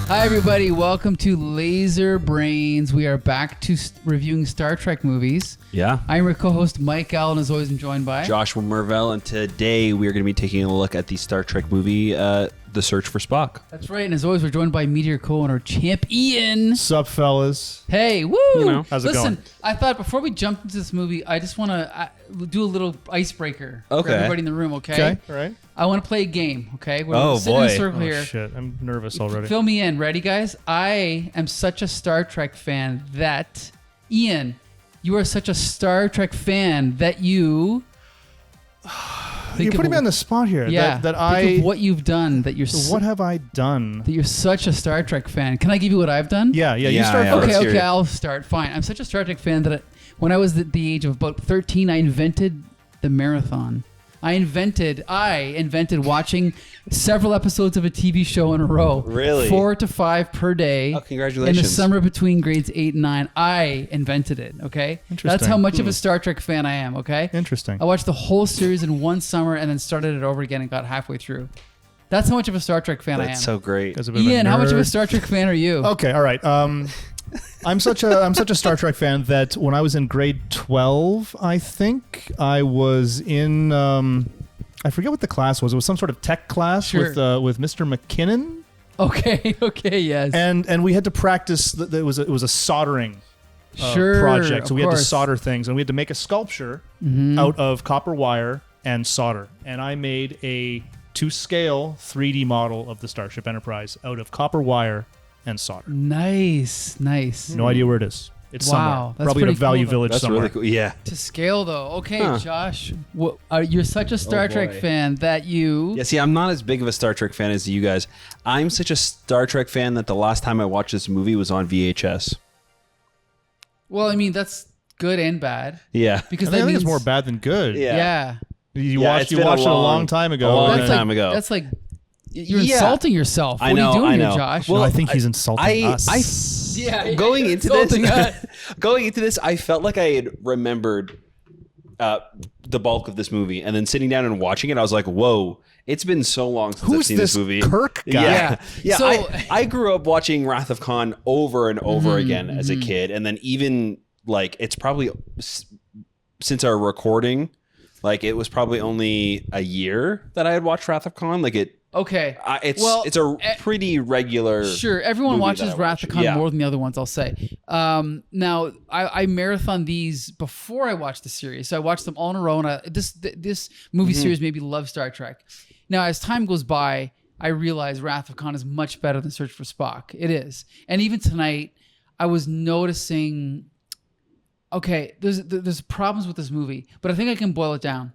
Hi, everybody. Welcome to Laser Brains. We are back to reviewing Star Trek movies. Yeah. I'm your co-host, Mike Allen. As always, I'm joined by Joshua Mervell, and today we are going to be taking a look at the Star Trek movie, The Search for Spock. That's right. And as always, we're joined by Meteor Co-owner Champ Ian. Sup, fellas? Hey, woo! You know, how's it Listen, going? I thought before we jump into this movie, I just want to do a little icebreaker for Okay. everybody in the room, okay? Okay, all right. I want to play a game, okay? We're Oh, sitting in boy. a circle Oh, here. shit. I'm nervous already. Fill me in. Ready, guys? I am such a Star Trek fan that... Ian, you are such a Star Trek fan that you... You're putting me on the spot here. Yeah. Think of what you've done. That you're. What have I done? That you're such a Star Trek fan. Can I give you what I've done? Yeah. You Yeah, start yeah. first. Okay. I'll start. Fine. I'm such a Star Trek fan that when I was at the age of about 13, I invented the marathon. I invented watching several episodes of a TV show in a row. Really? 4 to 5 per day. Oh, congratulations. In the summer between grades 8 and 9. I invented it, okay? Interesting. That's how much of a Star Trek fan I am, okay? Interesting. I watched the whole series in one summer and then started it over again and got halfway through. That's how much of a Star Trek fan I am. That's so great. As a bit of a Ian, how much of a nerd. Star Trek fan are you? Okay, all right. I'm such a Star Trek fan that when I was in grade 12, I think I was in I forget what the class was. It was some sort of tech class Sure. with Mr. McKinnon, Okay, yes. and we had to practice. It was a soldering Sure, project, so of we had to course. solder things, and we had to make a sculpture Mm-hmm. out of copper wire and solder. And I made a to-scale 3D model of the Starship Enterprise out of copper wire and solder. Nice. No idea where it is. It's Wow, somewhere. that's Probably in a pretty cool, Value though. Village That's somewhere. really cool. Yeah. To scale, though. Okay, Huh. Josh, you're such a Star Trek boy. fan that you... Yeah, see, I'm not as big of a Star Trek fan as you guys. I'm such a Star Trek fan that the last time I watched this movie was on VHS. Well, I mean, that's good and bad. Yeah. Because I that think means... it's more bad than good. Yeah. You Yeah, watched it's been it a long time ago. a long and That's then- time ago. That's like... You're Yeah. insulting yourself. What I know, are you doing I here, know. Josh? No, I think he's insulting us. yeah, Going into insulting this, us. going into this, I felt like I had remembered the bulk of this movie, and then sitting down and watching it, I was like, "Whoa! It's been so long since I've Who's seen this this movie." Kirk guy? Yeah. So- I grew up watching Wrath of Khan over and over again as a kid, and then even like it's probably since our recording, like it was probably only a year that I had watched Wrath of Khan. Like it. Okay. It's a pretty regular. Sure, everyone movie watches that I Wrath watch. of Khan Yeah. more than the other ones, I'll say. Now, I marathon these before I watched the series. So I watched them all in a row, and this movie series made me love Star Trek. Now, as time goes by, I realize Wrath of Khan is much better than Search for Spock. It is. And even tonight, I was noticing, okay, there's problems with this movie, but I think I can boil it down.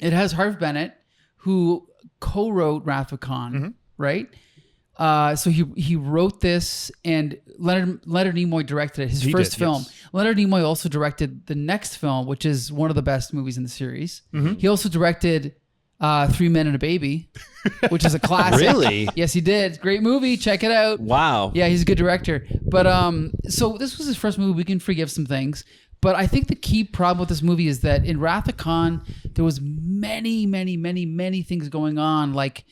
It has Harve Bennett, who co-wrote Wrath of Khan, right? So he wrote this, and Leonard Nimoy directed it. His He first did, film. yes. Leonard Nimoy also directed the next film, which is one of the best movies in the series. He also directed 3 Men and a Baby, which is a classic. Really? Yes, he did. Great movie. Check it out. Wow. Yeah, he's a good director. But so this was his first movie. We can forgive some things. But I think the key problem with this movie is that in Wrath of Khan, there was many things going on. Like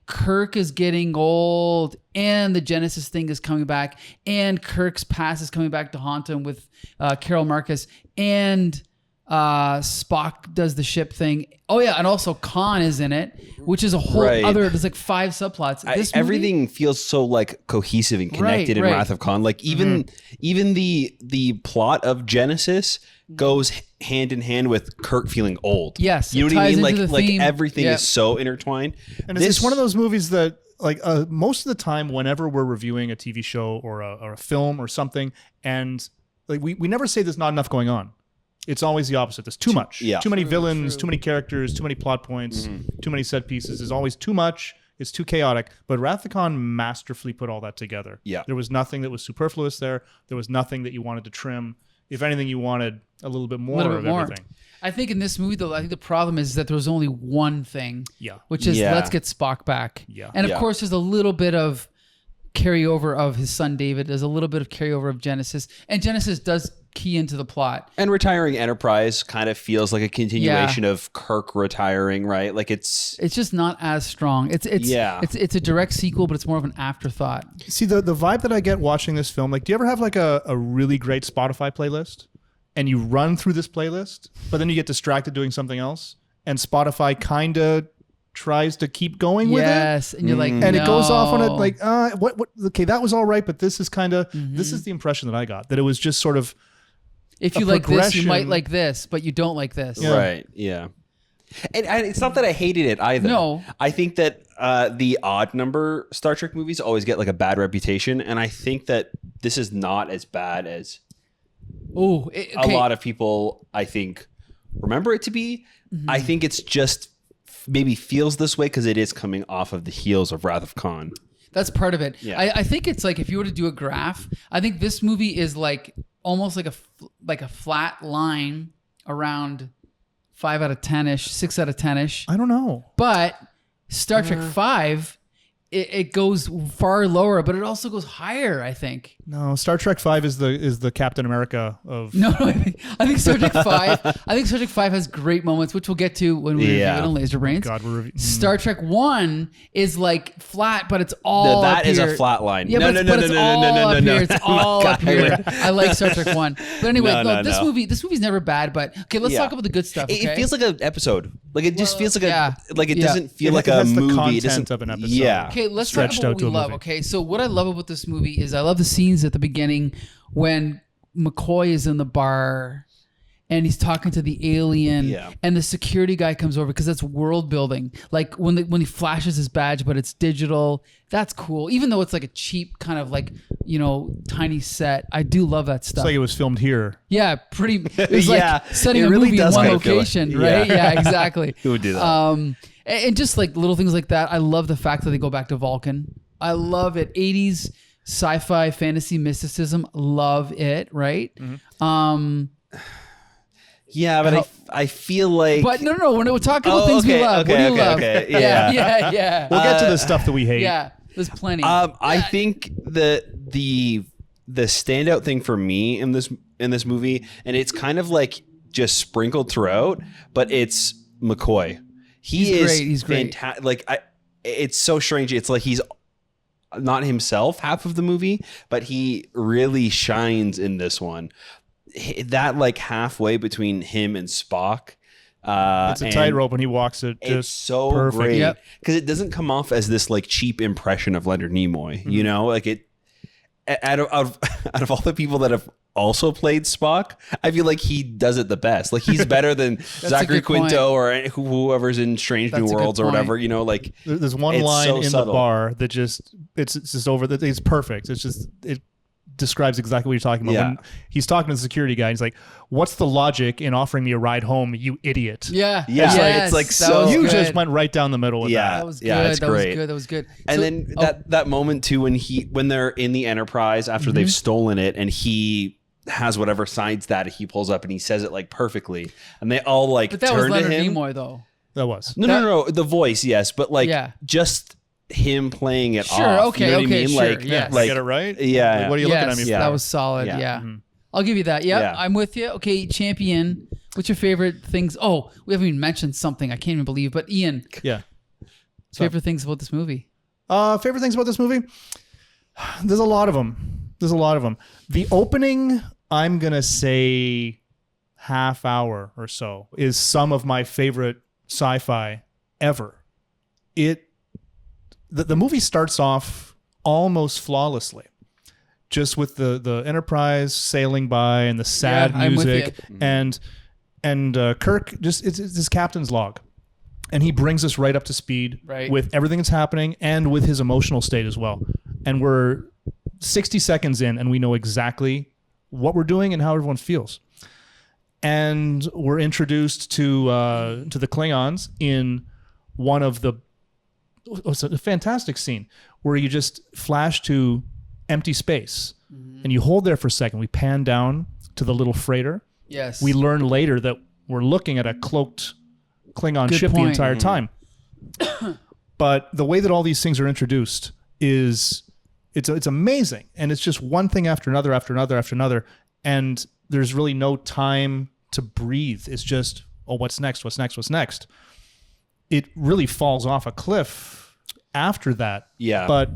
Kirk is getting old, and the Genesis thing is coming back, and Kirk's past is coming back to haunt him with Carol Marcus, and Spock does the ship thing. Oh yeah, and also Khan is in it, which is a whole other. There's like 5 subplots. This movie, Everything feels so like cohesive and connected in right. Wrath of Khan. Like even the plot of Genesis goes hand in hand with Kirk feeling old. Yes, you know it what I ties mean. into the theme. Everything Yep. is so intertwined. And it's one of those movies that, like, most of the time, whenever we're reviewing a TV show or a film or something, and like we never say there's not enough going on. It's always the opposite. There's too much. Yeah. Too many villains, too many characters, too many plot points, too many set pieces. There's always too much. It's too chaotic. But Wrath of Khan masterfully put all that together. Yeah. There was nothing that was superfluous there. There was nothing that you wanted to trim. If anything, you wanted a little bit more of everything. I think in this movie, though, I think the problem is that there was only one thing. Yeah. Which is Yeah. let's get Spock back. Yeah. And of Yeah. course, there's a little bit of carryover of his son David. There's a little bit of carryover of Genesis, and Genesis does key into the plot. And retiring Enterprise kind of feels like a continuation of Kirk retiring, right? Like it's just not as strong. It's a direct sequel, but it's more of an afterthought. See, the vibe that I get watching this film, like, do you ever have like a really great Spotify playlist and you run through this playlist, but then you get distracted doing something else, and Spotify kind of tries to keep going with it? Yes, and you're like, and it goes off on it like, what? Okay, that was all right, but this is kind of this is the impression that I got, that it was just sort of. If you like this, you might like this, but you don't like this. Yeah. Right, yeah. And it's not that I hated it either. No. I think that the odd number Star Trek movies always get like a bad reputation, and I think that this is not as bad as a lot of people, I think, remember it to be. I think it's just maybe feels this way because it is coming off of the heels of Wrath of Khan. That's part of it. Yeah. I think it's like, if you were to do a graph, I think this movie is like almost like a flat line around 5 out of 10-ish, 6 out of 10-ish. I don't know. But Star Trek 5, it goes far lower, but it also goes higher, I think. No, Star Trek 5 is the Captain America of. No, I think Star Trek 5. I think Star Trek 5 has great moments, which we'll get to when we review it on Laser Brains. God, we're Star Trek 1 is like flat, but it's all that up is here. a flat line. Yeah, but it's all up here. It's all up here. I like Star Trek 1. But anyway, this movie's never bad. But okay, let's talk about the good stuff. Okay? It feels like an episode. Like it just feels like it doesn't feel It like has a the movie. content It doesn't of an episode. Yeah. Okay, let's talk Stretched about out what to we a love. movie. Okay, so what I love about this movie is I love the scenes at the beginning when McCoy is in the bar and he's talking to the alien, and the security guy comes over, because that's world building. Like when he flashes his badge, but it's digital. That's cool. Even though it's like a cheap kind of like, tiny set, I do love that stuff. It's like it was filmed here. Yeah, pretty. It was like setting it a really movie in does one kind of feel location, like- right? Yeah, exactly. Who would do that? And just like little things like that. I love the fact that they go back to Vulcan. I love it. 80s sci-fi fantasy mysticism. Love it. Right. Yeah, but I feel like. But no. We're talking about things we love. What do you love? Okay. Yeah. We'll get to the stuff that we hate. Yeah. There's plenty. I think that the standout thing for me in this movie, and it's kind of like just sprinkled throughout, but it's McCoy. He's great. Fantastic. Like it's so strange. It's like he's not himself half of the movie, but he really shines in this one. That like halfway between him and Spock. It's a tightrope when he walks it. It's so perfect. great because it doesn't come off as this like cheap impression of Leonard Nimoy. You know, like it. Out of all the people that have also played Spock, I feel like he does it the best. Like he's better than Zachary Quinto or whoever's in Strange New Worlds or whatever. You know, like there's one line in the bar that it's just over. It's perfect. It's just it describes exactly what you're talking about. Yeah. When he's talking to the security guy, he's like, "What's the logic in offering me a ride home, you idiot?" Yeah. It's like so. You just went right down the middle with that. That was good. Yeah, it's great. That was good. And then that moment too when they're in the Enterprise after they've stolen it, and he has whatever signs that he pulls up and he says it like perfectly, and they all like But that turn was to Leonard him. Nimoy though. That was No. The voice, yes, but like just him playing it off. Okay. You know what I mean? Sure. Like, Yes. like, get it right. Yeah. Like, what are you looking at me for? That was solid. Yeah. I'll give you that. Yep, Yeah. I'm with you. Okay, champion. What's your favorite things? Oh, we haven't even mentioned something I can't even believe. But Ian, Yeah. favorite things about this movie? Favorite things about this movie? There's a lot of them. The opening, I'm going to say half hour or so, is some of my favorite sci-fi ever. The movie starts off almost flawlessly, just with the Enterprise sailing by and the sad I'm with music, you. and Kirk it's his captain's log. And he brings us right up to speed with everything that's happening and with his emotional state as well. And we're 60 seconds in and we know exactly what we're doing and how everyone feels. And we're introduced to the Klingons in one of the... It's a fantastic scene where you just flash to empty space and you hold there for a second. We pan down to the little freighter. Yes. We learn later that we're looking at a cloaked Klingon ship the entire time. But the way that all these things are introduced is It's amazing, and it's just one thing after another, after another, after another, and there's really no time to breathe. It's just, oh, what's next? What's next? What's next? It really falls off a cliff after that. Yeah. But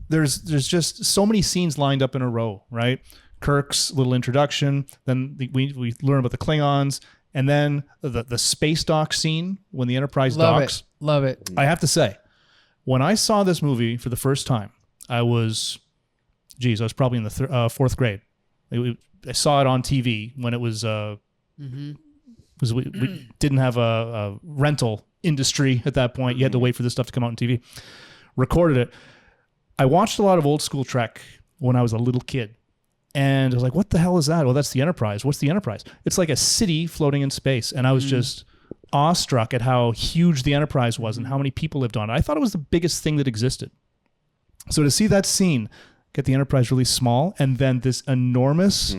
there's just so many scenes lined up in a row, right? Kirk's little introduction, then we learn about the Klingons, and then the space dock scene when the Enterprise docks. Love it. I have to say, when I saw this movie for the first time, I was probably in the fourth grade. I saw it on TV when it was we didn't have a rental industry at that point. You had to wait for this stuff to come out on TV. Recorded it. I watched a lot of old school Trek when I was a little kid. And I was like, what the hell is that? Well, that's the Enterprise. What's the Enterprise? It's like a city floating in space. And I was just awestruck at how huge the Enterprise was and how many people lived on it. I thought it was the biggest thing that existed. So to see that scene, get the Enterprise really small, and then this enormous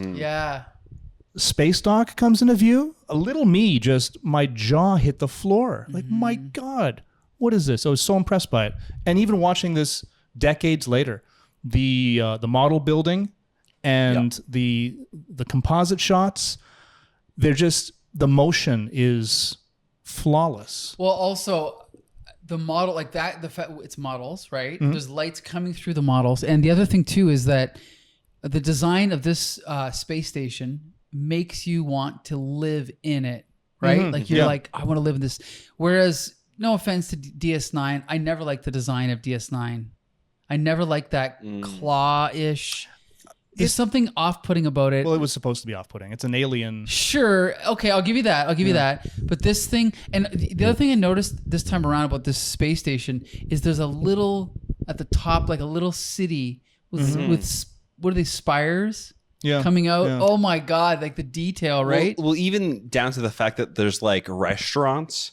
space dock comes into view, a little me my jaw hit the floor. Like, my God, what is this? I was so impressed by it. And even watching this decades later, the model building and the composite shots, they're just, the motion is flawless. Well, also the model, like that, it's models, right? There's lights coming through the models. And the other thing too is that the design of this space station makes you want to live in it, right? Like you're like, I want to live in this. Whereas, no offense to DS9, I never liked the design of DS9. I never liked that claw-ish. There's something off-putting about it. Well, it was supposed to be off-putting. It's an alien. Sure. Okay, I'll give you that. I'll give you that. But this thing, and the other thing I noticed this time around about this space station is there's a little, at the top, like a little city with what are they, spires? Coming out. Yeah. Oh my God, like the detail, right? Well, even down to the fact that there's like restaurants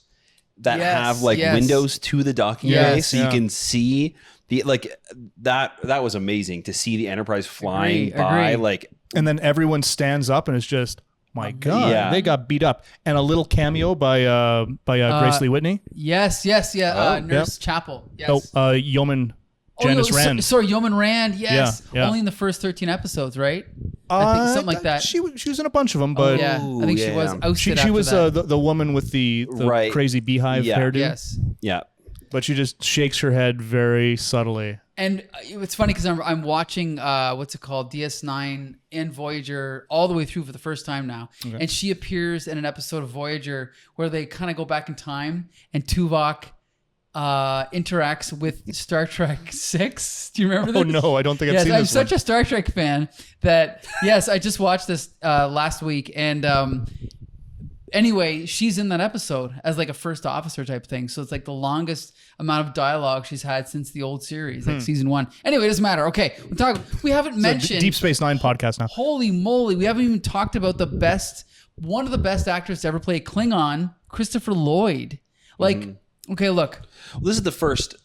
that have like windows to the docking bay, so you can see the that was amazing to see the Enterprise flying by. Like, and then everyone stands up and it's just, my God, they got beat up. And a little cameo by Grace Lee Whitney. Yes, Nurse Chapel. Yes. Yeoman Janice Rand. Sorry, Yeoman Rand. Yes, only in the first 13 episodes, right? I think something like that. She was in a bunch of them, but I think she was ousted. She was the woman with the crazy beehive hairdo. Yes. Yeah. But she just shakes her head very subtly. And it's funny because I'm watching what's it called, DS9 and Voyager all the way through for the first time now, and she appears in an episode of Voyager where they kind of go back in time, and Tuvok interacts with Star Trek 6. Do you remember this? Oh no, I don't think I've seen this. I'm such a Star Trek fan that I just watched this last week, and anyway, she's in that episode as like a first officer type thing. So it's like the longest amount of dialogue she's had since the old series, like season 1. Anyway, it doesn't matter. Okay, we haven't mentioned Deep Space Nine podcast now. Holy moly, we haven't even talked about one of the best actors to ever play Klingon, Christopher Lloyd. Like, okay, look. Well, this is the first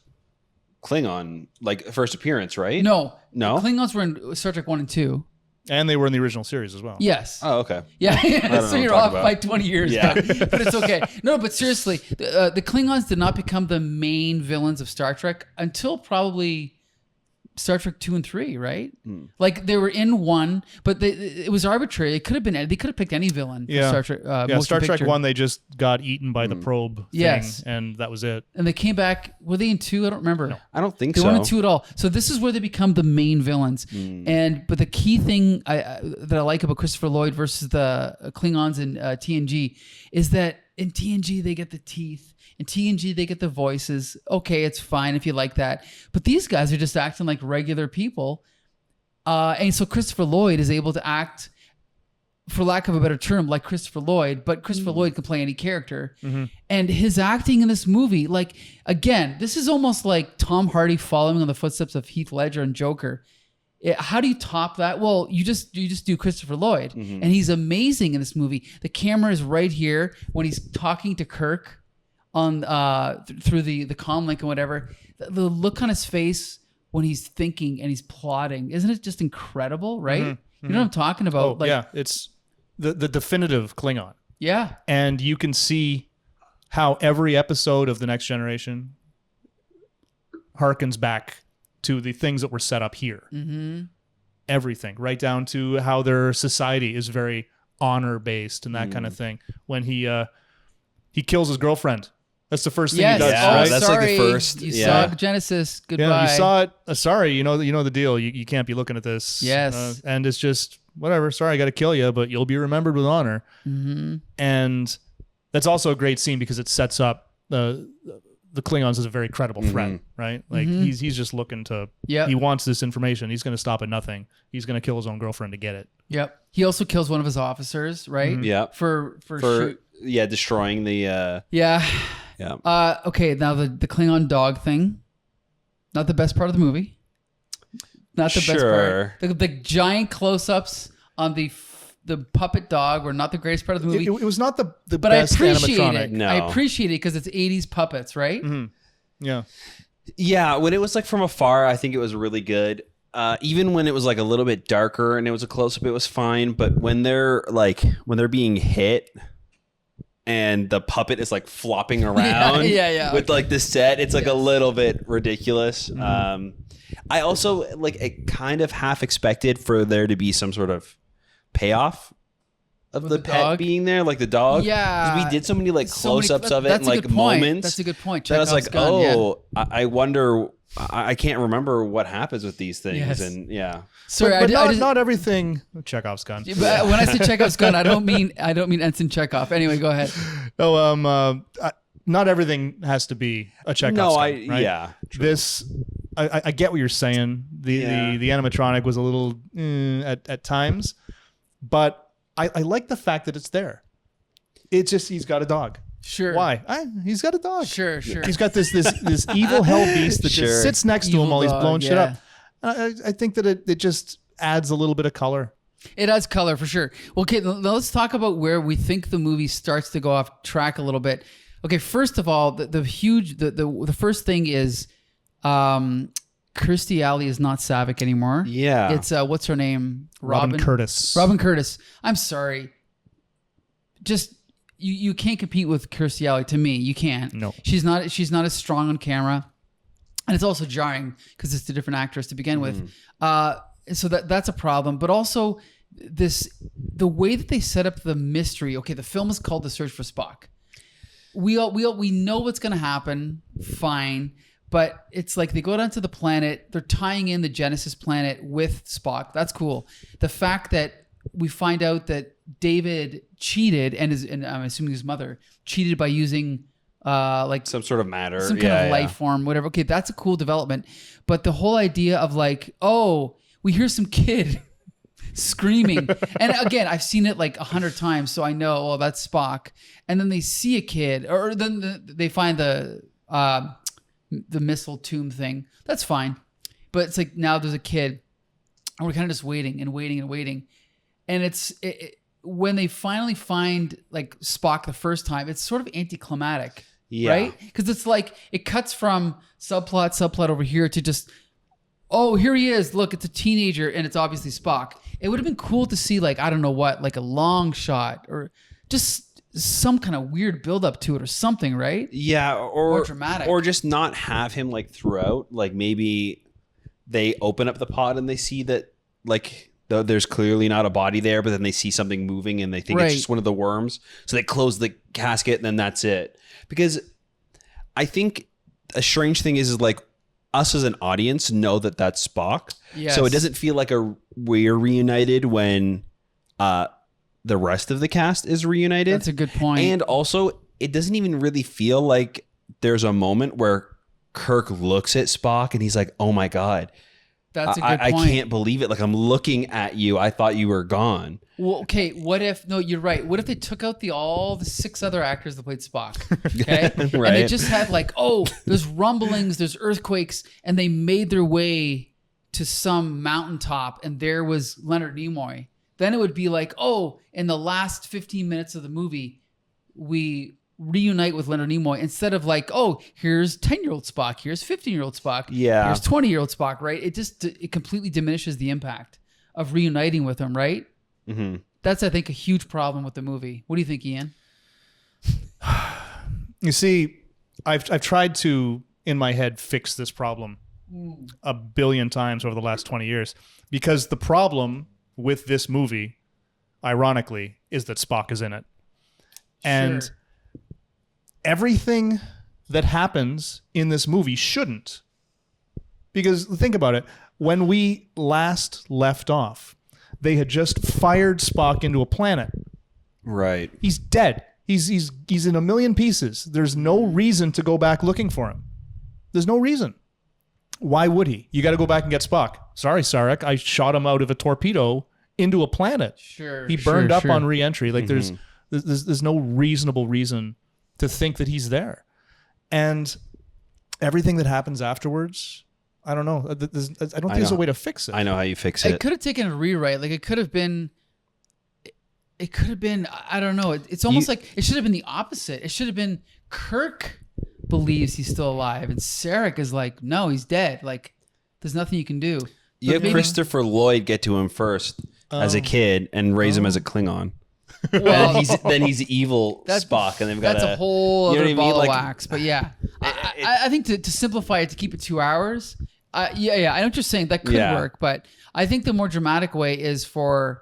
Klingon, like first appearance, right? No. Klingons were in Star Trek 1 and 2. And they were in the original series as well. Yes. Oh, okay. Yeah. So you're off by 20 years. Yeah. But it's okay. No, but seriously, the Klingons did not become the main villains of Star Trek until probably Star Trek 2 and 3, right? Like they were in 1, but it was arbitrary. They could have picked any villain for Star Trek. Star Trek 1, they just got eaten by the probe thing, and that was it. And they came back. Were they in 2? I don't remember. No, I don't think they so. They weren't in 2 at all. So this is where they become the main villains. But the key thing that I like about Christopher Lloyd versus the Klingons in TNG is that in TNG they get the teeth. In TNG, they get the voices. Okay, it's fine if you like that. But these guys are just acting like regular people. And so Christopher Lloyd is able to act, for lack of a better term, like Christopher Lloyd. But Christopher Lloyd can play any character. And his acting in this movie, like, again, this is almost like Tom Hardy following on the footsteps of Heath Ledger and Joker. How do you top that? Well, you just do Christopher Lloyd. And he's amazing in this movie. The camera is right here when he's talking to Kirk on through the comm link and whatever. The look on his face when he's thinking and he's plotting, isn't it just incredible, right? You know what I'm talking about? It's the definitive Klingon. Yeah. And you can see how every episode of The Next Generation harkens back to the things that were set up here. Everything, right down to how their society is very honor-based and that kind of thing. When he kills his girlfriend. That's the first thing he does, right? That's sorry, like the first. You saw Genesis. Goodbye. Yeah, you saw it. Sorry, you know the deal. You can't be looking at this. Yes. And it's just whatever. Sorry, I got to kill you, but you'll be remembered with honor. And that's also a great scene because it sets up the Klingons as a very credible threat, right? Like he's just looking to. He wants this information. He's going to stop at nothing. He's going to kill his own girlfriend to get it. Yep. He also kills one of his officers, right? Yeah. For destroying the. Yeah. Okay, now the Klingon dog thing, not the best part of the movie. Not the best part. The giant close-ups on the puppet dog were not the greatest part of the movie. It was not the but best I appreciate animatronic. it. No. I appreciate it because it's 80s puppets, right? Yeah. Yeah, when it was like from afar, I think it was really good. Even when it was like a little bit darker and it was a close-up, it was fine. But when they're being hit and the puppet is like flopping around with like the set, it's like a little bit ridiculous. I also I kind of half expected for there to be some sort of payoff of the pet dog being there, like the dog. Yeah. 'Cause we did so many like close-ups of it and like point. moments. That's a good point. That I was like, gun, I wonder. I can't remember what happens with these things. Yes. And yeah. Sorry, but not everything. Chekhov's gun. But when I say Chekhov's gun, I don't mean Ensign Chekhov. Anyway, go ahead. No, not everything has to be a Chekhov's gun. Right? Yeah. True. I get what you're saying. The animatronic was a little at times, but I like the fact that it's there. It's just he's got a dog. Sure. Why? He's got a dog. Sure. He's got this evil hell beast that just sits next to him while he's blowing shit up. I think that it just adds a little bit of color. It adds color for sure. Okay, let's talk about where we think the movie starts to go off track a little bit. Okay, first of all, the first thing is Kirstie Alley is not Saavik anymore. Yeah. It's what's her name? Robin Curtis. Robin Curtis. I'm sorry. Just you can't compete with Kirstie Alley. To me, you can't. No. She's not as strong on camera, and it's also jarring because it's a different actress to begin with. So that's a problem. But also the way that they set up the mystery. Okay, the film is called The Search for Spock. We know what's going to happen. Fine. But it's like they go down to the planet. They're tying in the Genesis planet with Spock. That's cool. The fact that we find out that David cheated and I'm assuming his mother cheated by using some sort of matter, some kind of life form, whatever. Okay, that's a cool development. But the whole idea of like, oh, we hear some kid screaming, and again, I've seen it like 100 times, so I know, oh, that's Spock. And then they see a kid, or then they find the missile tomb thing. That's fine, but it's like now there's a kid, and we're kind of just waiting and waiting and waiting. And it's when they finally find like Spock the first time, it's sort of anticlimactic, right? Because it's like it cuts from subplot over here to just, oh, here he is. Look, it's a teenager, and it's obviously Spock. It would have been cool to see like, I don't know what, like a long shot or just some kind of weird build up to it or something, right? Yeah, or dramatic, or just not have him like throughout. Like maybe they open up the pod and they see that like. Though there's clearly not a body there, but then they see something moving and they think it's just one of the worms. So they close the casket and then that's it. Because I think a strange thing is like us as an audience know that that's Spock. Yes. So it doesn't feel like we're reunited when the rest of the cast is reunited. That's a good point. And also, it doesn't even really feel like there's a moment where Kirk looks at Spock and he's like, oh my God. That's a good point. I can't believe it. Like, I'm looking at you. I thought you were gone. Well, okay. What if? No, you're right. What if they took out all the 6 other actors that played Spock? Okay, right. And they just had like, oh, there's rumblings, there's earthquakes, and they made their way to some mountaintop, and there was Leonard Nimoy. Then it would be like, oh, in the last 15 minutes of the movie, we reunite with Leonard Nimoy instead of like, oh, here's 10-year-old Spock, here's 15-year-old Spock, here's 20-year-old Spock, right? It completely diminishes the impact of reuniting with him, right? Mm-hmm. That's, I think, a huge problem with the movie. What do you think, Ian? You see, I've tried to, in my head, fix this problem a billion times over the last 20 years. Because the problem with this movie, ironically, is that Spock is in it. And everything that happens in this movie shouldn't. Because think about it. When we last left off, they had just fired Spock into a planet. Right. He's dead. He's in a million pieces. There's no reason to go back looking for him. There's no reason. Why would he? You got to go back and get Spock. Sorry, Sarek. I shot him out of a torpedo into a planet. Sure. He burned up on re-entry. Like there's no reasonable reason to think that he's there. And everything that happens afterwards, I don't know. I don't think there's a way to fix it. I know how you fix it. It could have taken a rewrite. Like it could have been. I don't know. It's almost like it should have been the opposite. It should have been Kirk believes he's still alive, and Sarek is like, no, he's dead. Like, there's nothing you can do. You have Christopher Lloyd get to him first as a kid and raise him as a Klingon. Well, then he's evil Spock, and they've got a whole other ball of like, wax. But yeah, I think to simplify it, to keep it 2 hours. I know what you're saying. That could work, but I think the more dramatic way is for.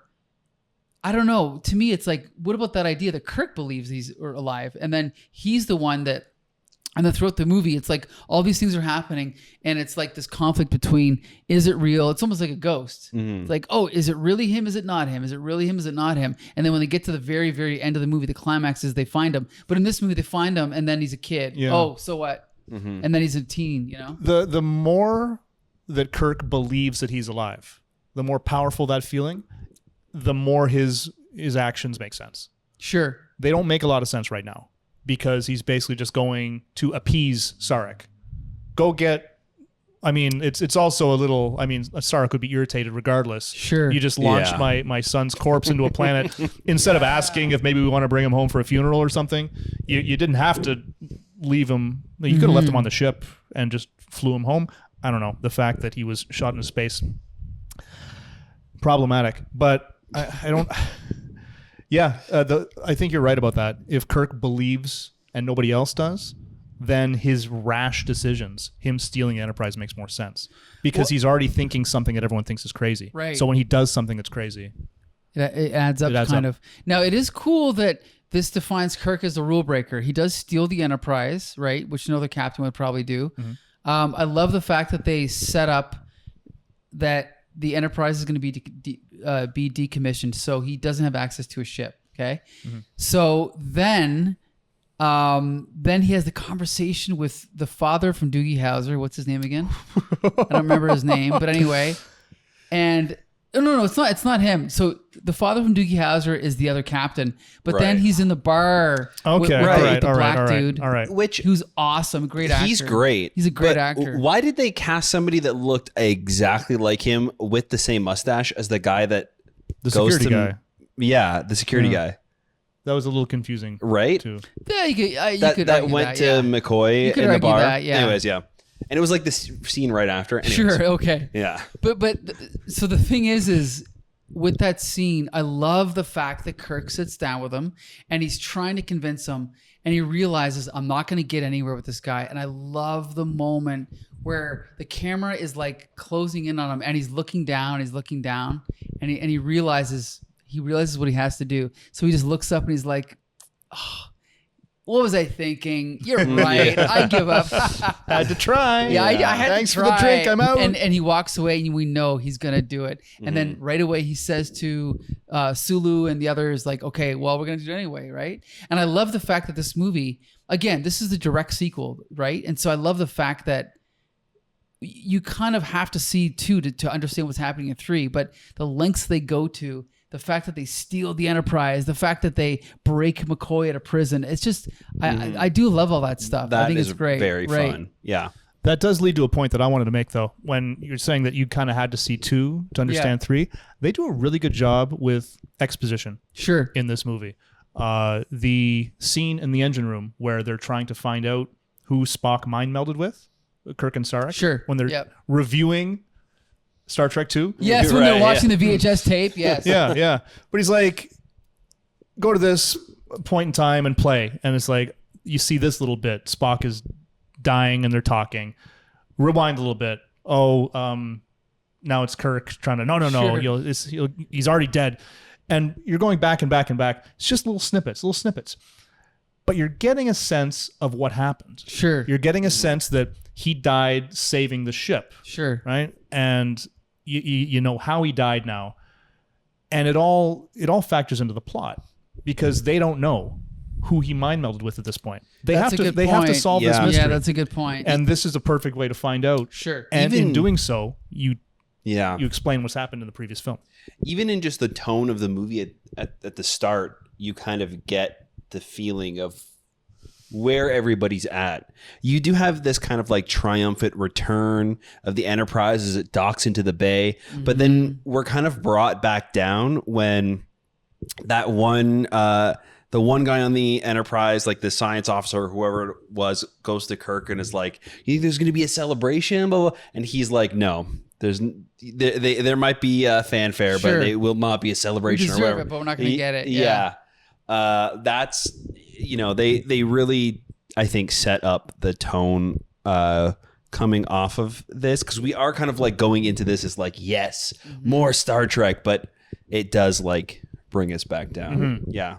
I don't know. To me, it's like, what about that idea that Kirk believes he's alive, and then he's the one that. And then throughout the movie, it's like all these things are happening, and it's like this conflict between, is it real? It's almost like a ghost. It's like, oh, is it really him? Is it not him? Is it really him? Is it not him? And then when they get to the very, very end of the movie, the climax is they find him. But in this movie, they find him, and then he's a kid. Yeah. Oh, so what? And then he's a teen, you know? The more that Kirk believes that he's alive, the more powerful that feeling, the more his actions make sense. Sure. They don't make a lot of sense right now. Because he's basically just going to appease Sarek. Go get. I mean, it's also a little. I mean, Sarek would be irritated regardless. Sure. You just launched my son's corpse into a planet instead of asking if maybe we want to bring him home for a funeral or something. You didn't have to leave him. You could have left him on the ship and just flew him home. I don't know. The fact that he was shot into space, problematic. But I don't. Yeah, I think you're right about that. If Kirk believes and nobody else does, then his rash decisions, him stealing the Enterprise, makes more sense because he's already thinking something that everyone thinks is crazy. Right. So when he does something that's crazy, it adds up kind of. Now, it is cool that this defines Kirk as the rule breaker. He does steal the Enterprise, right, which no other captain would probably do. I love the fact that they set up that the Enterprise is going to be decommissioned, so he doesn't have access to a ship. Okay, so then he has the conversation with the father from Doogie Howser. What's his name again? I don't remember his name, but anyway, and no, it's not him. So the father from Doogie Howser is the other captain, but then he's in the bar. Okay, with the black dude, all right. Who's awesome, great actor. He's great. He's a great actor. Why did they cast somebody that looked exactly like him with the same mustache as the guy that the security guy? Yeah, the security guy. That was a little confusing, right? Too. Yeah, you could that went to McCoy in the bar. Anyways, yeah. And it was like this scene right after. Anyways. Sure, okay. Yeah. But so the thing is with that scene, I love the fact that Kirk sits down with him and he's trying to convince him and he realizes I'm not going to get anywhere with this guy. And I love the moment where the camera is like closing in on him and he's looking down and he realizes what he has to do. So he just looks up and he's like, oh, what was I thinking? You're right. I give up. Had to try. Yeah, I had Thanks to try. for the drink. I'm out. And he walks away, and we know he's gonna do it. And then right away he says to Sulu and the others, like, "Okay, well, we're gonna do it anyway, right?" And I love the fact that this movie, again, this is the direct sequel, right? And so I love the fact that you kind of have to see 2 to understand what's happening in 3, but the lengths they go to. The fact that they steal the Enterprise, the fact that they break McCoy at a prison. It's just, I do love all that stuff. I think it's great. Very fun. Yeah. That does lead to a point that I wanted to make, though. When you're saying that you kind of had to see 2 to understand 3, they do a really good job with exposition. Sure. In this movie. The scene in the engine room where they're trying to find out who Spock mind melded with, Kirk and Sarek. Sure. When they're reviewing Star Trek 2? Yes, when they're watching the VHS tape, yes. Yeah. But he's like, go to this point in time and play. And it's like, you see this little bit. Spock is dying and they're talking. Rewind a little bit. now it's Kirk trying to, no, Sure. he's already dead. And you're going back and back and back. It's just little snippets. But you're getting a sense of what happened. Sure. You're getting a sense that he died saving the ship. Sure. Right? And you know how he died now. And it all factors into the plot because they don't know who he mind melded with at this point. They have to solve this mystery. Yeah, that's a good point. And this is a perfect way to find out. Sure. And in doing so, you explain what's happened in the previous film. Even in just the tone of the movie at the start, you kind of get the feeling of where everybody's at. You do have this kind of like triumphant return of the Enterprise as it docks into the bay, but then we're kind of brought back down when that one the one guy on the Enterprise, like the science officer or whoever it was, goes to Kirk and is like, "You think there's going to be a celebration?" Blah, blah. And he's like, "No. There might be a fanfare, Sure. but it will not be a celebration We or deserve whatever." it, but we're not going to get it. Yeah. That's, they really, I think, set up the tone coming off of this, because we are kind of like going into this as like, yes, more Star Trek, but it does like bring us back down. Yeah.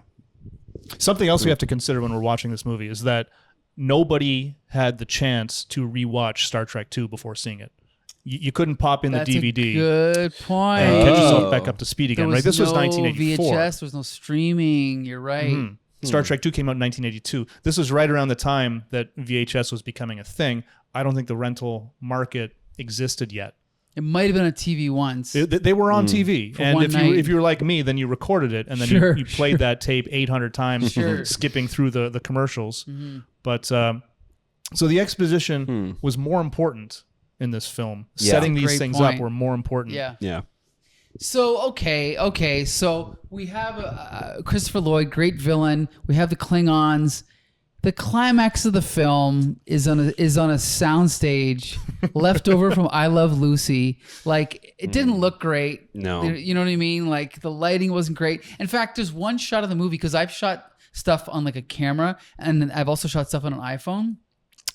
Something else we have to consider when we're watching this movie is that nobody had the chance to rewatch Star Trek 2 before seeing it. You couldn't pop in That's the DVD. A good point. And catch yourself back up to speed again, right? This was no 1984. VHS, there was no streaming. You're right. Star Trek 2 came out in 1982. This was right around the time that VHS was becoming a thing. I don't think the rental market existed yet. It might have been on TV once. They were on TV. And one night. if you were like me, then you recorded it and then you played that tape 800 times, skipping through the commercials. But so the exposition was more important in this film. Yeah. Setting these Great things point. up were more important. Yeah. So, okay. So we have Christopher Lloyd, great villain. We have the Klingons. The climax of the film is on a soundstage left over from I Love Lucy. Like, it didn't look great. No. You know what I mean? Like, the lighting wasn't great. In fact, there's one shot of the movie, because I've shot stuff on like a camera, and I've also shot stuff on an iPhone.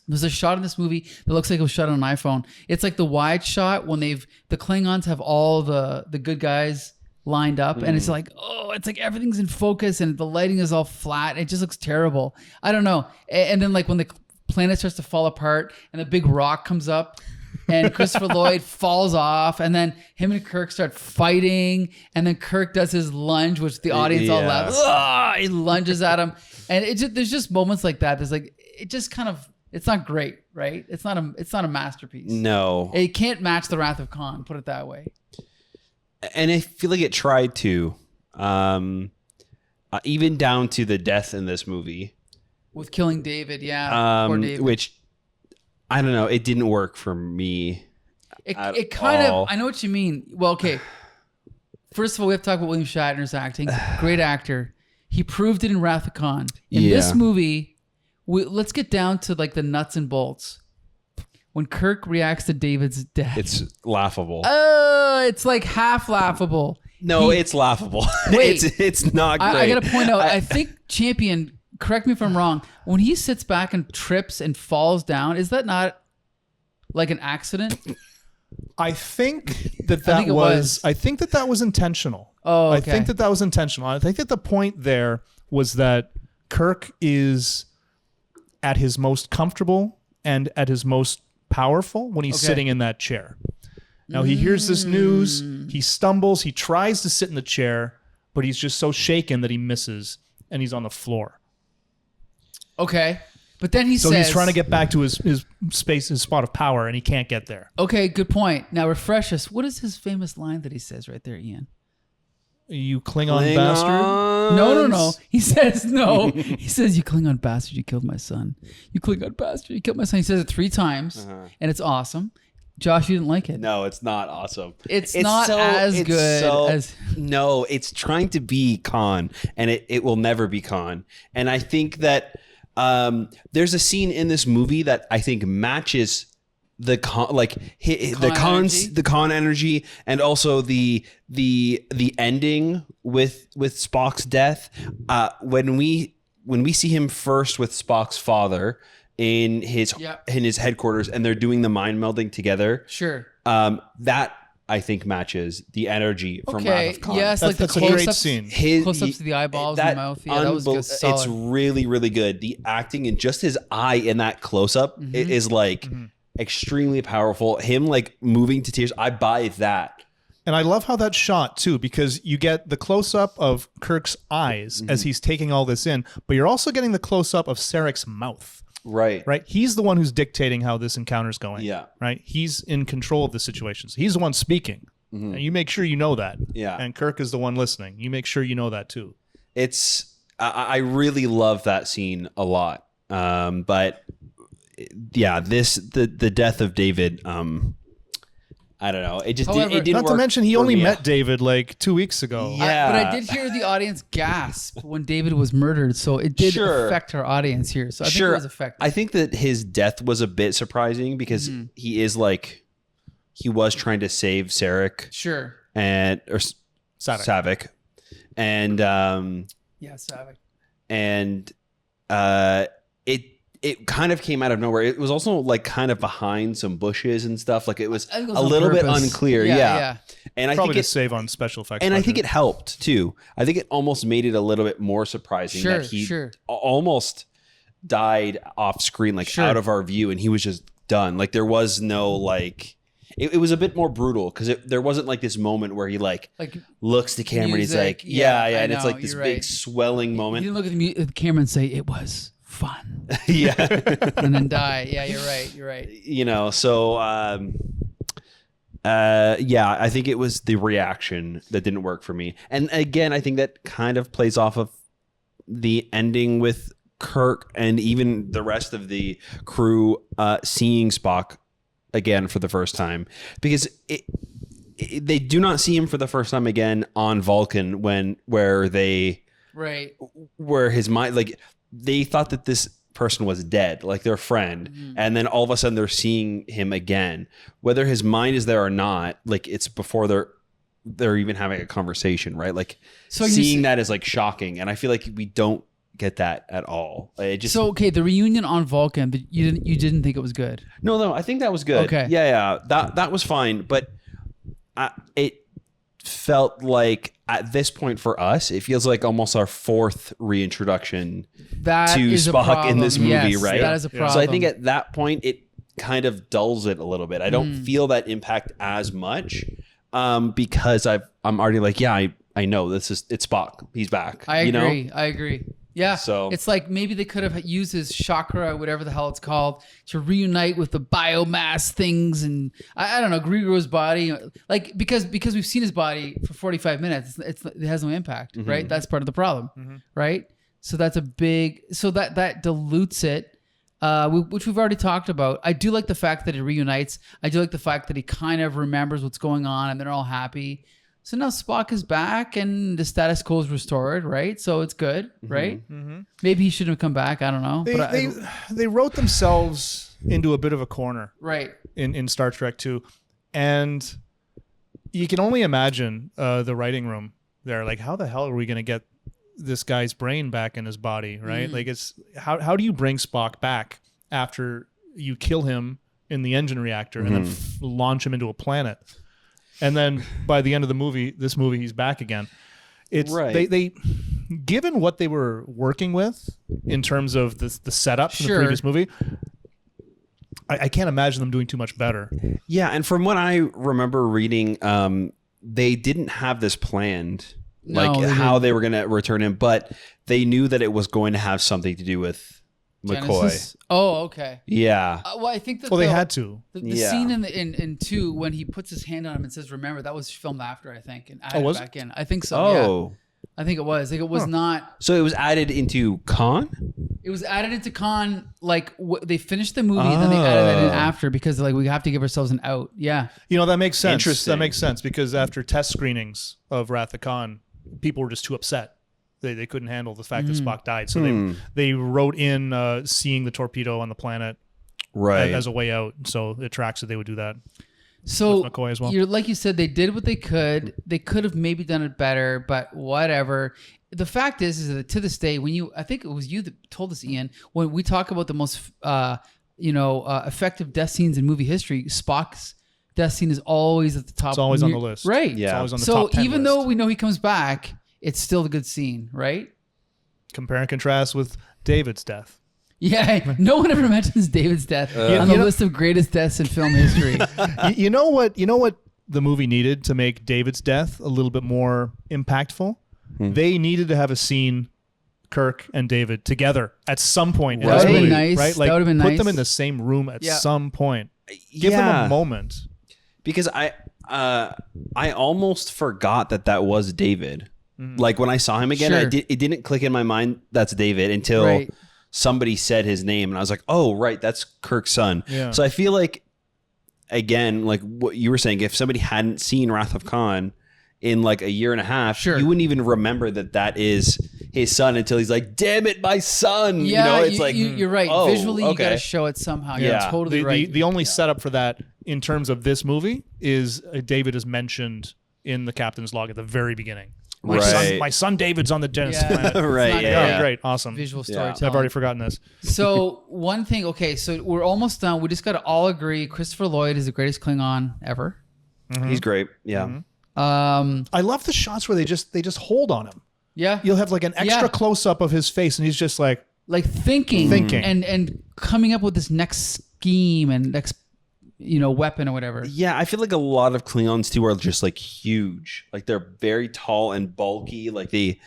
There's a shot in this movie that looks like it was shot on an iPhone. It's like the wide shot when the Klingons have all the good guys lined up, and it's like, it's like everything's in focus and the lighting is all flat. It just looks terrible. I don't know. And then like when the planet starts to fall apart and the big rock comes up and Christopher Lloyd falls off, and then him and Kirk start fighting, and then Kirk does his lunge, which the audience all laughs. He lunges at him, and there's just moments like that. There's like, it just kind of, it's not great, right? It's not a masterpiece. No. It can't match The Wrath of Khan, put it that way. And I feel like it tried to, even down to the death in this movie. With killing David, poor David. Which, I don't know, it didn't work for me. It kind of, I know what you mean. Well, okay. First of all, we have to talk about William Shatner's acting. Great actor. He proved it in Wrath of Khan. In this movie, let's get down to like the nuts and bolts. When Kirk reacts to David's death, It's laughable. It's like half laughable. No, it's laughable. Wait. it's not great. I got to point out, I think Champion, correct me if I'm wrong, when he sits back and trips and falls down, is that not like an accident? I think that was intentional. Oh, okay. I think that was intentional. I think that the point there was that Kirk is at his most comfortable and at his most powerful when he's sitting in that chair. Now he hears this news, he stumbles, he tries to sit in the chair, but he's just so shaken that he misses and he's on the floor. Okay. But then he's trying to get back to his space, his spot of power, and he can't get there. Okay, good point. Now refresh us. What is his famous line that he says right there, Ian? You Klingon bastard? No. He says no. He says, "You Klingon bastard, you killed my son. You Klingon bastard, you killed my son." He says it 3 times, and it's awesome. Josh, you didn't like it. No, it's not awesome. It's not as good as... No, it's trying to be Khan, and it will never be Khan. And I think that there's a scene in this movie that I think matches the Khan energy, and also the ending with Spock's death. When we see him first with Spock's father, in his headquarters, and they're doing the mind melding together. Sure. That I think matches the energy from Wrath of Khan. Yes, like that's the a great close-ups, scene. close-ups to the eyeballs and the mouth. Yeah, that was just solid. It's really, really good. The acting and just his eye in that close-up is like extremely powerful. Him like moving to tears. I buy that. And I love how that's shot too, because you get the close-up of Kirk's eyes as he's taking all this in, but you're also getting the close-up of Sarek's mouth. Right. He's the one who's dictating how this encounter's going. Yeah. Right. He's in control of the situation. So he's the one speaking. And you make sure you know that. Yeah. And Kirk is the one listening. You make sure you know that too. I really love that scene a lot. But yeah, the death of David, I don't know. It just However, it didn't Not work to mention he only for me. met David like 2 weeks ago. Yeah. But I did hear the audience gasp when David was murdered, so it did affect our audience here. So I think it was effective. I think that his death was a bit surprising because he was trying to save Sarek. Sure. Or Saavik. And Saavik. And it kind of came out of nowhere. It was also like kind of behind some bushes and stuff. Like it was a little bit unclear. Yeah. And I Probably think to save on special effects. And budget. I think it helped too. I think it almost made it a little bit more surprising that he almost died off screen, like out of our view, and he was just done. Like there was no like. It was a bit more brutal because there wasn't like this moment where he like looks to camera and he's like, and it's like this big swelling moment. You didn't look at the camera and say it was fun. Yeah. And then die. Yeah, you're right. You know, so I think it was the reaction that didn't work for me. And again, I think that kind of plays off of the ending with Kirk and even the rest of the crew seeing Spock again for the first time, because they do not see him for the first time again on Vulcan where his mind, like they thought that this person was dead, like their friend, and then all of a sudden they're seeing him again, whether his mind is there or not. Like it's before they're even having a conversation, right? Like so seeing that is like shocking, and I feel like we don't get that at all. The reunion on Vulcan, but you didn't think it was good? No, I think that was good. Okay, that was fine, but it felt like at this point for us, it feels like almost our fourth reintroduction to Spock in this movie, right? That is a problem. So I think at that point it kind of dulls it a little bit. I don't feel that impact as much because I'm already like, I know it's Spock. He's back. I agree. Yeah. So it's like maybe they could have used his chakra, whatever the hell it's called, to reunite with the biomass things, and I don't know, Grigo's body, like because we've seen his body for 45 minutes, it has no impact, right? That's part of the problem, right? So that's a big, so that dilutes it, which we've already talked about. I do like the fact that it reunites. I do like the fact that he kind of remembers what's going on, and they're all happy. So now Spock is back and the status quo is restored, right? So it's good, right? Maybe he shouldn't have come back. I don't know. They wrote themselves into a bit of a corner, right? In Star Trek 2, and you can only imagine the writing room there. Like, how the hell are we going to get this guy's brain back in his body, right? Like, it's how do you bring Spock back after you kill him in the engine reactor and then launch him into a planet? And then by the end of this movie, he's back again. It's right. They given what they were working with in terms of the setup in the previous movie, I can't imagine them doing too much better. Yeah, and from what I remember reading, they didn't have this planned, how they were going to return him, but they knew that it was going to have something to do with McCoy. Genesis? Oh, okay. Yeah. Well, I think that they had to. The scene in 2 when he puts his hand on him and says, "Remember," that was filmed after, I think, and added back in. I think so. Oh. Yeah. I think it was. Like it was not. So it was added into Khan? It was added into Khan. Like they finished the movie and then they added that in after because like we have to give ourselves an out. Yeah. That makes sense. Interesting. That makes sense because after test screenings of Wrath of Khan, people were just too upset. They couldn't handle the fact that Spock died. So they wrote in seeing the torpedo on the planet as a way out. So it tracks that they would do that. So with McCoy as well. You're like you said, they did what they could. They could have maybe done it better, but whatever. The fact is that to this day, I think it was you that told us, Ian, when we talk about the most, effective death scenes in movie history, Spock's death scene is always at the top. It's always on the list. Right. It's always on the So top 10 even list. though we know he comes back, it's still a good scene, right? Compare and contrast with David's death. Yeah, no one ever mentions David's death on the list of greatest deaths in film history. You know what the movie needed to make David's death a little bit more impactful? They needed to have a scene, Kirk and David together at some point in That this would've movie, been nice. right? Like That would've been put nice. them in the same room at Yeah. some point. Give them a moment. Because I almost forgot that was David. Like when I saw him again, Sure. it didn't click in my mind that's David until Right. somebody said his name, and I was like, oh right, that's Kirk's son. Yeah. So I feel like, again, like what you were saying, if somebody hadn't seen Wrath of Khan in like a year and a half, Sure. you wouldn't even remember that is his son until he's like, damn it, my son. Yeah, it's like you're right. oh, Visually, you okay. got to show it somehow. Yeah. You're totally The, right. the only setup for that in terms of this movie is David is mentioned in the captain's log at the very beginning. My son David's on the Genesis planet. Right, It's not yeah, great. yeah. Great, awesome. Visual Yeah. storytelling. I've already forgotten this. So one thing, okay, so we're almost done. We just got to all agree Christopher Lloyd is the greatest Klingon ever. He's great. Yeah. I love the shots where they just hold on him. Yeah, You'll have like an extra Yeah. close up of his face, and he's just like, like thinking Thinking. and coming up with this next scheme and next weapon or whatever. Yeah, I feel like a lot of Klingons too are just like huge. Like they're very tall and bulky. Like they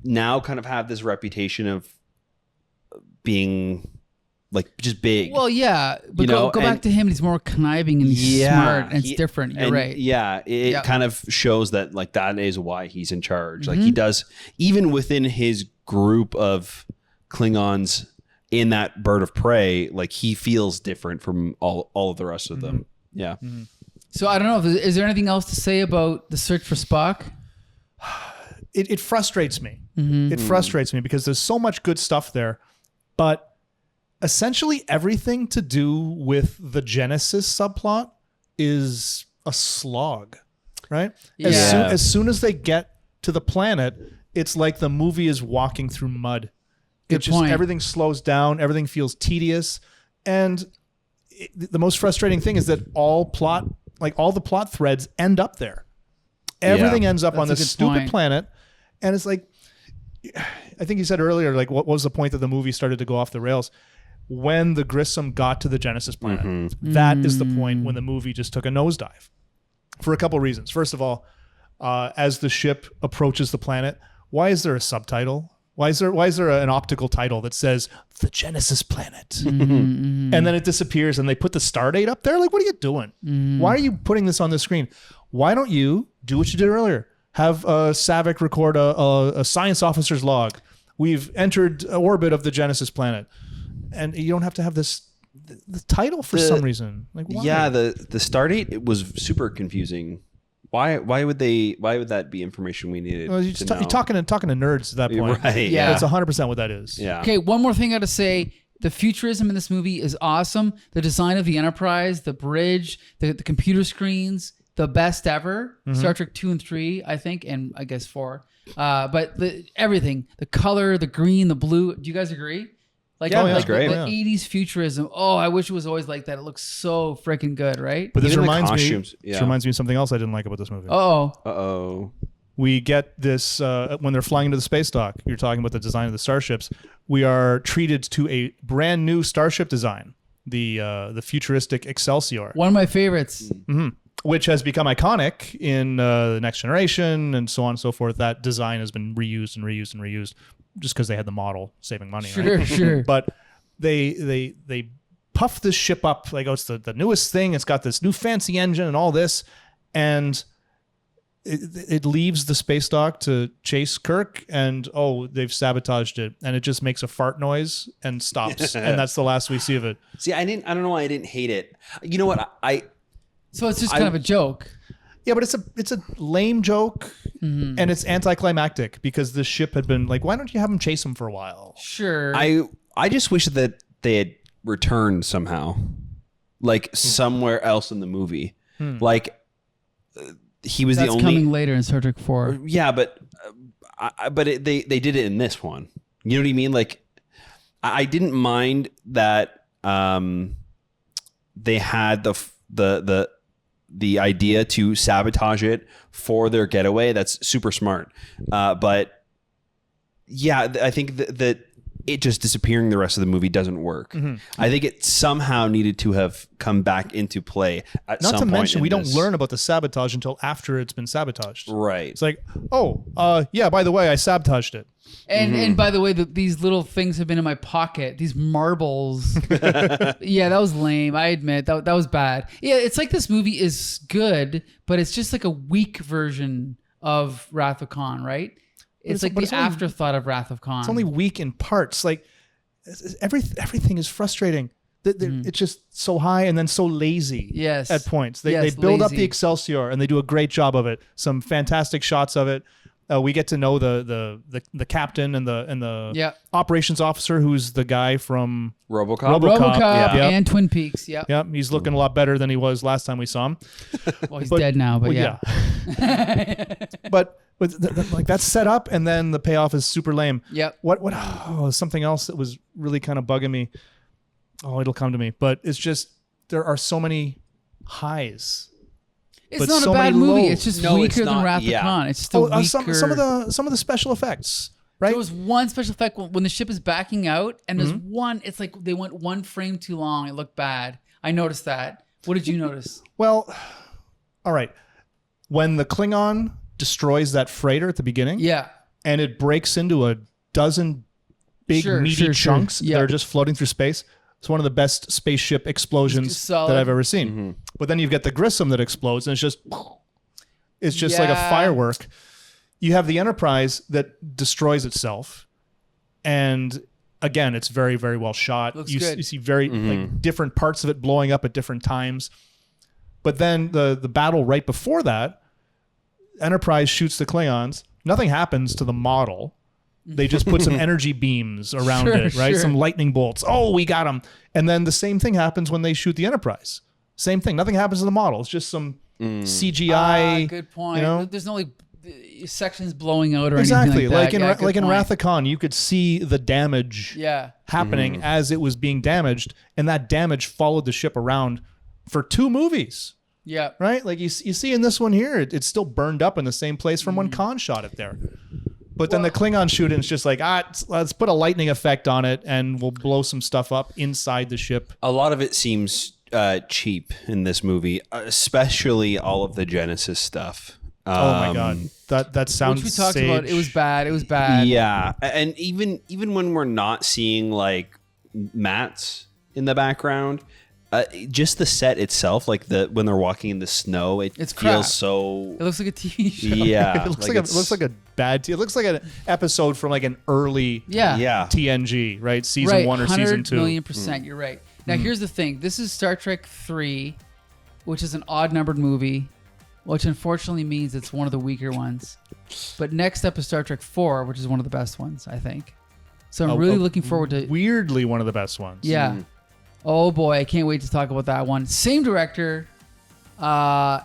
now kind of have this reputation of being like just big. Well, yeah, but You know, go back and- to him. He's more conniving and he's smart, and it's different. You're and right. Yeah, it Yeah. kind of shows that like that is why he's in charge. Like he Mm-hmm. does, even within his group of Klingons in that bird of prey, like he feels different from all of the rest of them. Yeah. So I don't know. Is there anything else to say about the search for Spock? it frustrates me. Mm-hmm. It frustrates me because there's so much good stuff there, but essentially everything to do with the Genesis subplot is a slog, right? As, Yeah. as soon as they get to the planet, it's like the movie is walking through mud. Good point. Everything slows down, everything feels tedious, and the most frustrating thing is that all the plot threads end up there. Everything ends up on That's a this good stupid point. planet, and it's like, I think you said earlier, like, what was the point that the movie started to go off the rails? When the Grissom got to the Genesis planet, that is the point when the movie just took a nosedive for a couple reasons. First of all, as the ship approaches the planet, why is there a subtitle? Why is there an optical title that says the Genesis planet? And then it disappears and they put the star date up there? Like, what are you doing? Why are you putting this on the screen? Why don't you do what you did earlier? Have Savick record a science officer's log. We've entered orbit of the Genesis planet. And you don't have to have the title for some reason. Like, why? Yeah, the stardate, it was super confusing. Why would that be information we needed? Well, you're talking to nerds at that point. Right. Yeah. That's 100% what that is. Yeah. Okay, one more thing I got to say. The futurism in this movie is awesome. The design of the Enterprise, the bridge, the computer screens, the best ever. Star Trek 2 and 3, I think, and I guess 4. But everything, the color, the green, the blue. Do you guys agree? Like, Yeah, like that's great. the 80s futurism. Oh, I wish it was always like that. It looks so freaking good, right? But this Even the reminds me. costumes, This yeah. reminds me of something else I didn't like about this movie. Oh, Uh-oh. We get this when they're flying into the space dock. You're talking about the design of the starships. We are treated to a brand new starship design, the futuristic Excelsior, one of my favorites. which has become iconic in the Next Generation and so on and so forth. That design has been reused and reused and reused just because they had the model saving money. Sure, right? sure. But they puff this ship up like, oh, it's the newest thing. It's got this new fancy engine and all this, and it leaves the space dock to chase Kirk, and they've sabotaged it, and it just makes a fart noise and stops, and that's the last we see of it. See, I don't know why I didn't hate it. You know what? So it's just kind of a joke. Yeah, but it's a lame joke, and it's anticlimactic because the ship had been like, why don't you have him chase him for a while? Sure. I just wish that they had returned somehow, like somewhere else in the movie. Like he was That's the only coming later in Star Trek 4. Yeah, but they did it in this one. You know what I mean? Like I didn't mind that they had the idea to sabotage it for their getaway. That's super smart. But yeah, I think that it just disappearing the rest of the movie doesn't work. I think it somehow needed to have come back into play at some Not point. to mention, we don't this. learn about the sabotage until after it's been sabotaged. Right. It's like, yeah, by the way, I sabotaged it. And by the way, these little things have been in my pocket. These marbles. Yeah, that was lame. I admit that was bad. Yeah, it's like this movie is good, but it's just like a weak version of Wrath of Khan, right? It's like the afterthought of Wrath of Khan. It's only weak in parts. Like everything is frustrating. It's just so high and then so lazy. Yes. At points, they build up the Excelsior and they do a great job of it. Some fantastic shots of it. We get to know the captain and the operations officer, who's the guy from RoboCop. And Twin Peaks. Yep. Yep, he's looking a lot better than he was last time we saw him. Well, he's dead now, but yeah. But like that's set up, and then the payoff is super lame. Yep. What? Something else that was really kind of bugging me. Oh, it'll come to me. But it's just there are so many highs. It's not a bad movie. It's just weaker than Wrath of Khan. It's just a weaker. Some of the special effects. Right. There was one special effect when the ship is backing out, and there's one. It's like they went one frame too long. It looked bad. I noticed that. What did you notice? Well, all right. When the Klingon destroys that freighter at the beginning, and it breaks into a dozen big meaty chunks that are just floating through space. It's one of the best spaceship explosions that I've ever seen. But then you've got the Grissom that explodes, and it's just like a firework. You have the Enterprise that destroys itself, and again, it's very, very well shot. Looks good. You see very like different parts of it blowing up at different times. But then the battle right before that, Enterprise shoots the Klingons. Nothing happens to the model. They just put some energy beams around it, right? Some lightning bolts. Oh, we got them. And then the same thing happens when they shoot the Enterprise. Same thing. Nothing happens to the model. It's just some CGI. Good point. You know? There's no like sections blowing out or exactly. anything like that. Like in Wrath of Khan, you could see the damage happening as it was being damaged, and that damage followed the ship around for 2 movies. Yeah. Right? Like you see in this one here, it's still burned up in the same place from when Khan shot it there. But then the Klingon shoot it, and it's just like, let's put a lightning effect on it, and we'll blow some stuff up inside the ship. A lot of it seems cheap in this movie, especially all of the Genesis stuff. Oh my god, that sounds. Which we talked about. It was bad. It was bad. Yeah, and even when we're not seeing like mats in the background, just the set itself, like when they're walking in the snow, it feels crap. so. It looks like a TV show. Yeah, it looks like a bad. It looks like an episode from like an early TNG, right? Season 1 or season 2. 100,000,000%. You're right. Now here's the thing. This is Star Trek 3, which is an odd numbered movie, which unfortunately means it's one of the weaker ones. But next up is Star Trek 4, which is one of the best ones, I think. So I'm really looking forward to. Weirdly, one of the best ones. Yeah. Oh boy, I can't wait to talk about that one. Same director. I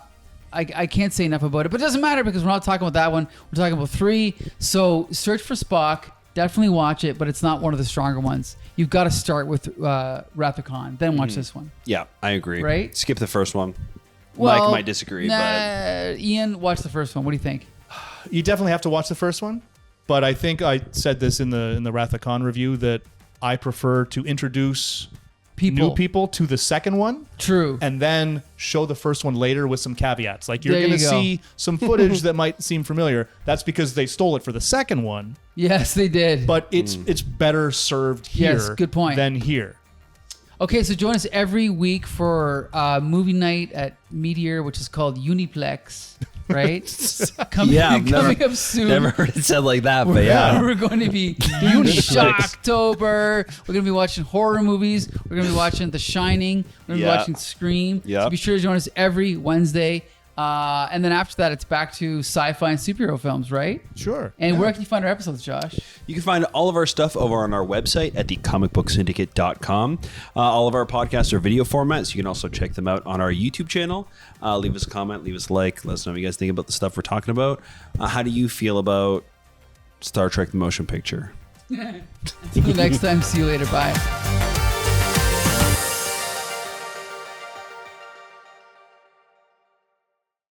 can't say enough about it, but it doesn't matter because we're not talking about that one. We're talking about 3. So search for Spock. Definitely watch it, but it's not one of the stronger ones. You've got to start with Wrath of Khan, then watch this one. Yeah, I agree. Right? Skip the first one. Well, Mike might disagree, but Ian, watch the first one. What do you think? You definitely have to watch the first one, but I think I said this in the Wrath of Khan review that I prefer to introduce new people to the second one. True. And then show the first one later with some caveats. Like you're There going to you go. see some footage that might seem familiar. That's because they stole it for the second one. Yes, they did. But it's better served here Yes, good point. than here. Okay, so join us every week for movie night at Meteor, which is called Uniplex, right? coming up soon. Never heard it said like that, but yeah. We're going to be doing Shocktober. We're going to be watching horror movies. We're going to be watching The Shining. We're going to be watching Scream. Yep. So be sure to join us every Wednesday. And then after that, it's back to sci-fi and superhero films, right? Sure. And where can you find our episodes, Josh? You can find all of our stuff over on our website at thecomicbooksyndicate.com. All of our podcasts are video formats. You can also check them out on our YouTube channel. Leave us a comment, leave us a like. Let us know what you guys think about the stuff we're talking about. How do you feel about Star Trek the Motion Picture? Until next time, see you later. Bye.